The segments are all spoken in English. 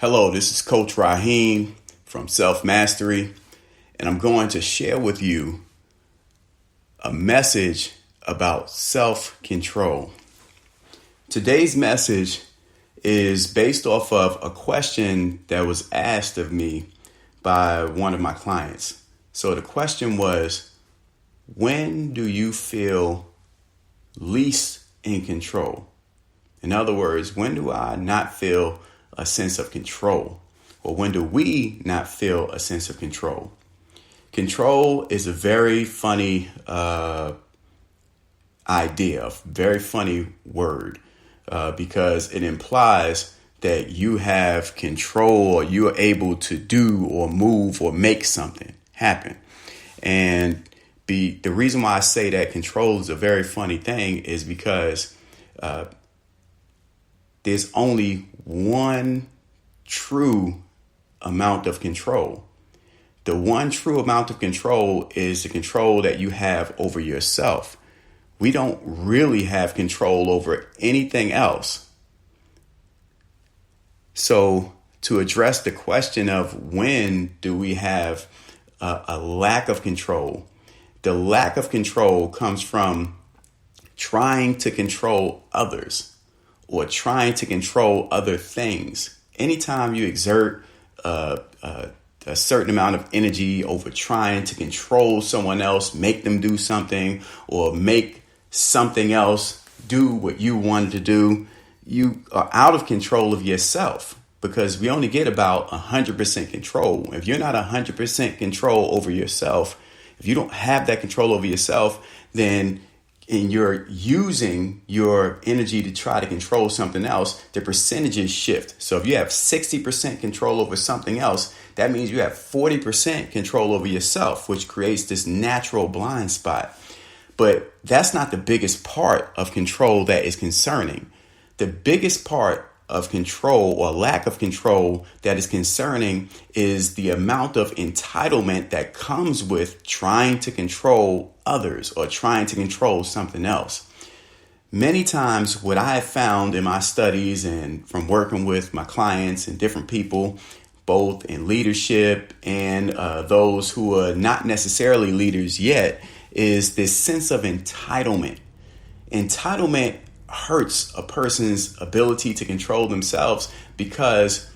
Hello, this is Coach Raheem from Self Mastery, and I'm going to share with you a message about self-control. Today's message is based off of a question that was asked of me by one of my clients. So the question was, when do you feel least in control? In other words, when do I not feel a sense of control? Or when do we not feel a sense of control? Control is a very funny idea, a very funny word, because it implies that you have control or you're able to do or move or make something happen. And the reason why I say that control is a very funny thing is because there's only one true amount of control. The one true amount of control is the control that you have over yourself. We don't really have control over anything else. So to address the question of when do we have a lack of control, the lack of control comes from trying to control others or trying to control other things. Anytime you exert a certain amount of energy over trying to control someone else, make them do something, or make something else do what you wanted to do, you are out of control of yourself, because we only get about 100% control. If you're not 100% control over yourself, if you don't have that control over yourself, then and you're using your energy to try to control something else, the percentages shift. So if you have 60% control over something else, that means you have 40% control over yourself, which creates this natural blind spot. But that's not the biggest part of control that is concerning. The biggest part of control or lack of control that is concerning is the amount of entitlement that comes with trying to control others or trying to control something else. Many times what I have found in my studies and from working with my clients and different people, both in leadership and those who are not necessarily leaders yet, is this sense of entitlement. Entitlement hurts a person's ability to control themselves because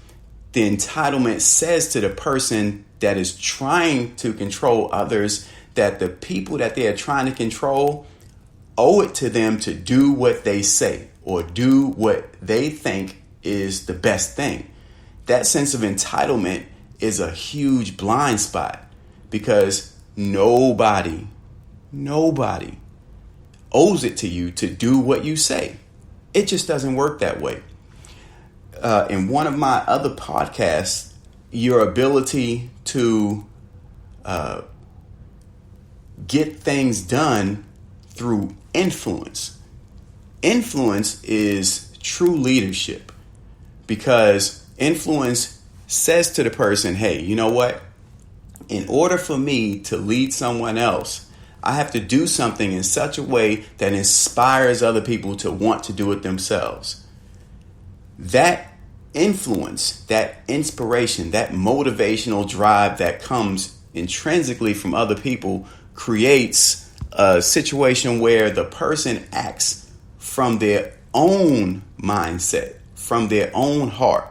the entitlement says to the person that is trying to control others that the people that they are trying to control owe it to them to do what they say or do what they think is the best thing. That sense of entitlement is a huge blind spot because nobody owes it to you to do what you say. It just doesn't work that way. In one of my other podcasts, your ability to get things done through influence. Influence is true leadership because influence says to the person, hey, you know what? In order for me to lead someone else, I have to do something in such a way that inspires other people to want to do it themselves. That influence, that inspiration, that motivational drive that comes intrinsically from other people creates a situation where the person acts from their own mindset, from their own heart.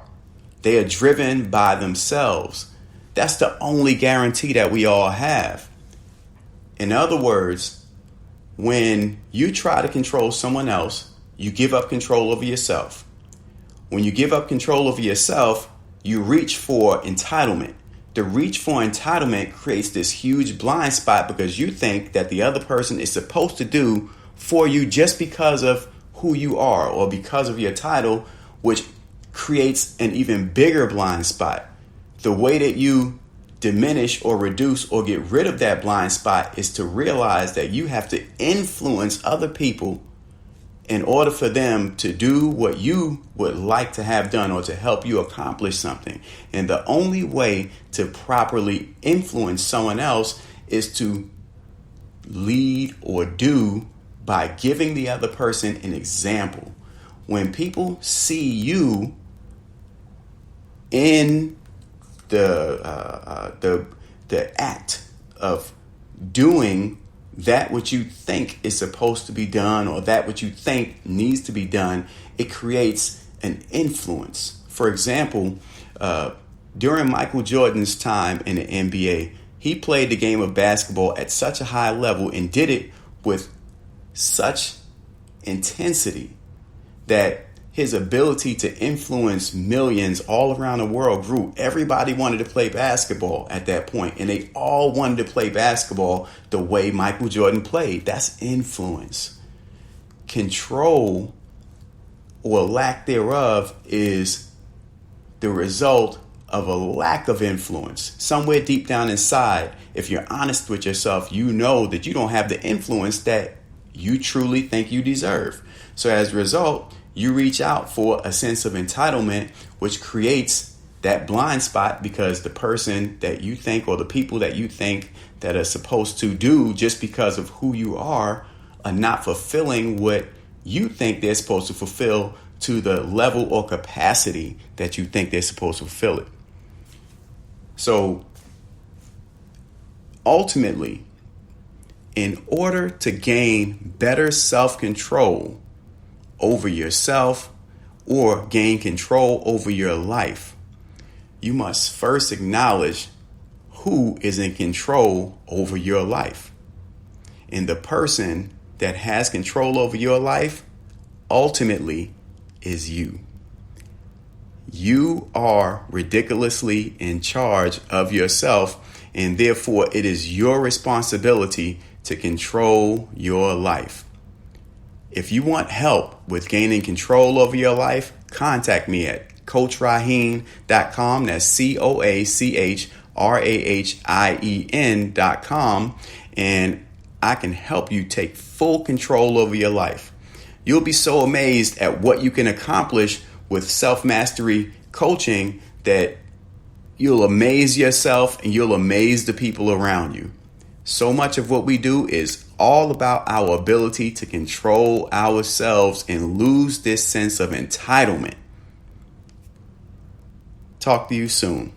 They are driven by themselves. That's the only guarantee that we all have. In other words, when you try to control someone else, you give up control over yourself. When you give up control over yourself, you reach for entitlement. The reach for entitlement creates this huge blind spot because you think that the other person is supposed to do for you just because of who you are or because of your title, which creates an even bigger blind spot. The way that you diminish or reduce or get rid of that blind spot is to realize that you have to influence other people in order for them to do what you would like to have done or to help you accomplish something. And the only way to properly influence someone else is to lead or do by giving the other person an example. When people see you in the act of doing that which you think is supposed to be done, or that which you think needs to be done, it creates an influence. For example, during Michael Jordan's time in the NBA, he played the game of basketball at such a high level and did it with such intensity that his ability to influence millions all around the world grew. Everybody wanted to play basketball at that point, and they all wanted to play basketball the way Michael Jordan played. That's influence. Control, or lack thereof, is the result of a lack of influence. Somewhere deep down inside, if you're honest with yourself, you know that you don't have the influence that you truly think you deserve. So as a result, you reach out for a sense of entitlement, which creates that blind spot, because the person that you think, or the people that you think that are supposed to do just because of who you are not fulfilling what you think they're supposed to fulfill to the level or capacity that you think they're supposed to fulfill it. So ultimately, in order to gain better self-control over yourself, or gain control over your life, you must first acknowledge who is in control over your life. And the person that has control over your life ultimately is you. You are ridiculously in charge of yourself, and therefore it is your responsibility to control your life. If you want help with gaining control over your life, contact me at CoachRaheen.com. That's CoachRahien.com. And I can help you take full control over your life. You'll be so amazed at what you can accomplish with self-mastery coaching that you'll amaze yourself and you'll amaze the people around you. So much of what we do is all about our ability to control ourselves and lose this sense of entitlement. Talk to you soon.